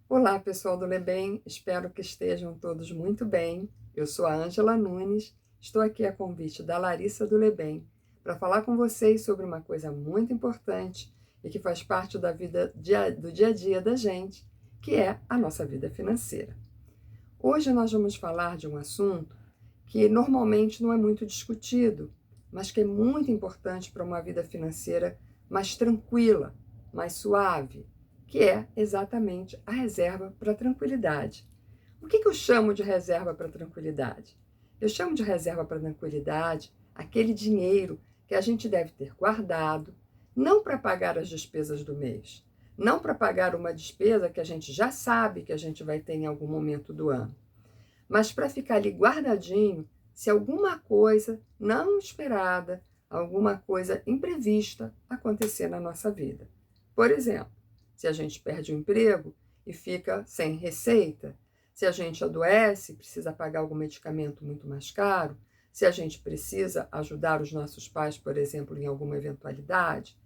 Olá, pessoal do Lebem, espero que estejam todos muito bem. Eu sou a Ângela Nunes, estou aqui a convite da Larissa do Lebem para falar com vocês sobre uma coisa muito importante e que faz parte da vida do dia a dia da gente, que é a nossa vida financeira. Hoje nós vamos falar de um assunto que normalmente não é muito discutido, mas que é muito importante para uma vida financeira mais tranquila, mais suave, que é exatamente a reserva para a tranquilidade. O que eu chamo de reserva para a tranquilidade? Eu chamo de reserva para a tranquilidade aquele dinheiro que a gente deve ter guardado, não para pagar as despesas do mês, não para pagar uma despesa que a gente já sabe que a gente vai ter em algum momento do ano, mas para ficar ali guardadinho se alguma coisa não esperada, alguma coisa imprevista acontecer na nossa vida. Por exemplo, se a gente perde o emprego e fica sem receita, se a gente adoece e precisa pagar algum medicamento muito mais caro, se a gente precisa ajudar os nossos pais, por exemplo, em alguma eventualidade.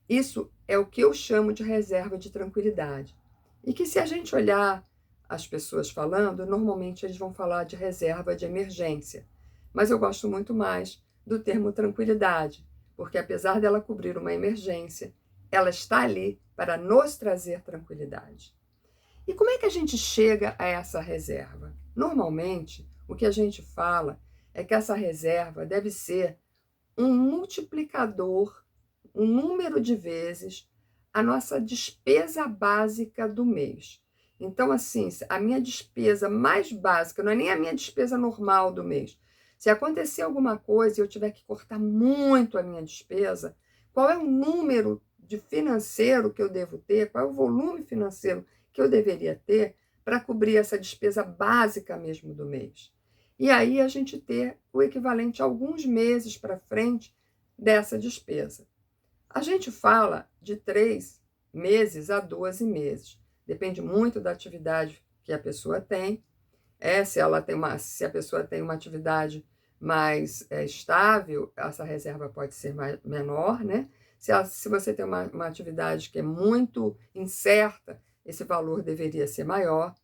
Isso é o que eu chamo de reserva de tranquilidade. E que, se a gente olhar as pessoas falando, normalmente eles vão falar de reserva de emergência. Mas eu gosto muito mais do termo tranquilidade, porque apesar dela cobrir uma emergência, ela está ali para nos trazer tranquilidade. E como é que a gente chega a essa reserva? Normalmente, o que a gente fala é que essa reserva deve ser um multiplicador, um número de vezes a nossa despesa básica do mês. Então, assim, a minha despesa mais básica, não é nem a minha despesa normal do mês. Se acontecer alguma coisa e eu tiver que cortar muito a minha despesa, qual é o número de financeiro que eu devo ter, qual é o volume financeiro que eu deveria ter para cobrir essa despesa básica mesmo do mês? E aí a gente ter o equivalente a alguns meses para frente dessa despesa. A gente fala de 3 meses a 12 meses. Depende muito da atividade que a pessoa tem. Se a pessoa tem uma atividade mais estável, essa reserva pode ser menor, né? Se você tem uma atividade que é muito incerta, esse valor deveria ser maior.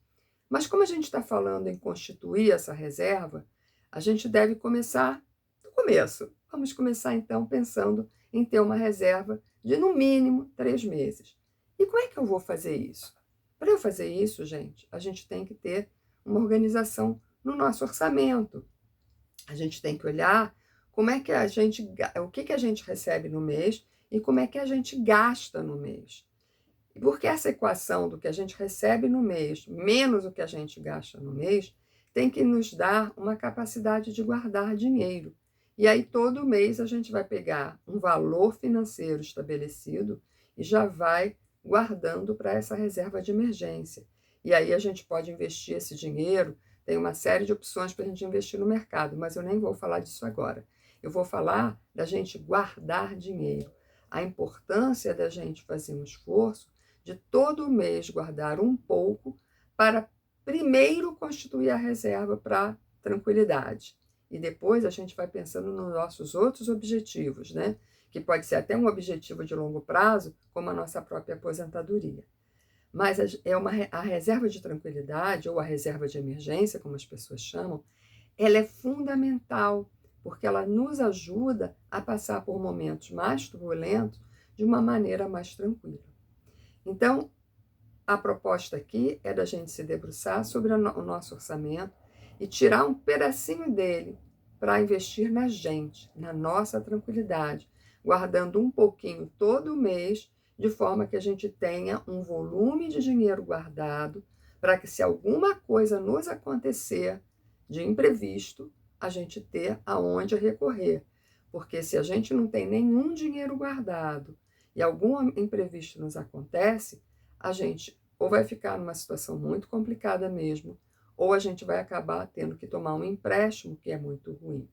Mas como a gente está falando em constituir essa reserva, a gente deve começar do começo. Vamos começar então pensando em ter uma reserva de no mínimo 3 meses. E como é que eu vou fazer isso? Para eu fazer isso, gente, a gente tem que ter uma organização no nosso orçamento. A gente tem que olhar como é que o que a gente recebe no mês e como é que a gente gasta no mês. Porque essa equação do que a gente recebe no mês menos o que a gente gasta no mês tem que nos dar uma capacidade de guardar dinheiro. E aí, todo mês, a gente vai pegar um valor financeiro estabelecido e já vai guardando para essa reserva de emergência. E aí, a gente pode investir esse dinheiro, tem uma série de opções para a gente investir no mercado, mas eu nem vou falar disso agora. Eu vou falar da gente guardar dinheiro, a importância da gente fazer um esforço de todo mês guardar um pouco para primeiro constituir a reserva para tranquilidade. E depois a gente vai pensando nos nossos outros objetivos, né? Que pode ser até um objetivo de longo prazo, como a nossa própria aposentadoria. Mas a reserva de tranquilidade, ou a reserva de emergência, como as pessoas chamam, ela é fundamental, porque ela nos ajuda a passar por momentos mais turbulentos de uma maneira mais tranquila. Então, a proposta aqui é da gente se debruçar sobre o nosso orçamento e tirar um pedacinho dele para investir na gente, na nossa tranquilidade, guardando um pouquinho todo mês, de forma que a gente tenha um volume de dinheiro guardado, para que, se alguma coisa nos acontecer de imprevisto, a gente ter aonde recorrer. Porque se a gente não tem nenhum dinheiro guardado e algum imprevisto nos acontece, a gente ou vai ficar numa situação muito complicada mesmo, ou a gente vai acabar tendo que tomar um empréstimo, que é muito ruim,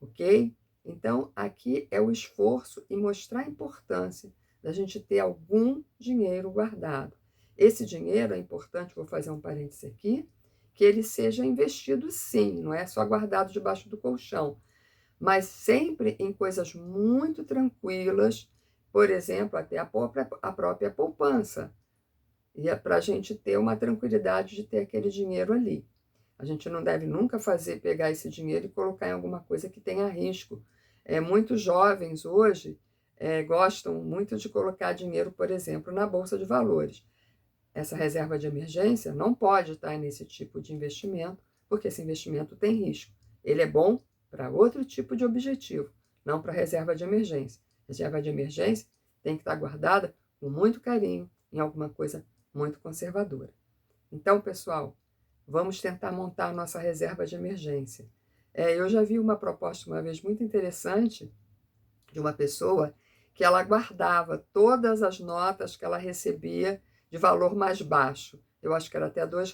ok? Então, aqui é o esforço e mostrar a importância da gente ter algum dinheiro guardado. Esse dinheiro é importante, vou fazer um parêntese aqui, que ele seja investido sim, não é só guardado debaixo do colchão, mas sempre em coisas muito tranquilas, por exemplo, até a própria poupança. E é para a gente ter uma tranquilidade de ter aquele dinheiro ali. A gente não deve nunca pegar esse dinheiro e colocar em alguma coisa que tenha risco. Muitos jovens hoje gostam muito de colocar dinheiro, por exemplo, na Bolsa de Valores. Essa reserva de emergência não pode estar nesse tipo de investimento, porque esse investimento tem risco. Ele é bom para outro tipo de objetivo, não para reserva de emergência. Reserva de emergência tem que estar guardada com muito carinho em alguma coisa muito conservadora. Então, pessoal, vamos tentar montar nossa reserva de emergência. Eu já vi uma proposta uma vez muito interessante de uma pessoa que ela guardava todas as notas que ela recebia de valor mais baixo. Eu acho que era até R$ 2.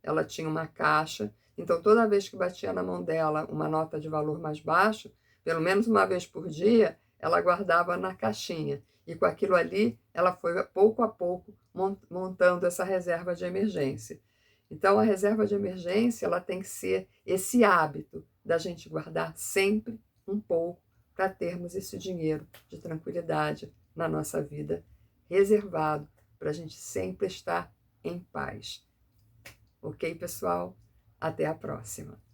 Ela tinha uma caixa, então toda vez que batia na mão dela uma nota de valor mais baixo, pelo menos uma vez por dia, ela guardava na caixinha. E com aquilo ali, ela foi pouco a pouco montando essa reserva de emergência. Então, a reserva de emergência ela tem que ser esse hábito da gente guardar sempre um pouco para termos esse dinheiro de tranquilidade na nossa vida, reservado para a gente sempre estar em paz. Ok, pessoal? Até a próxima!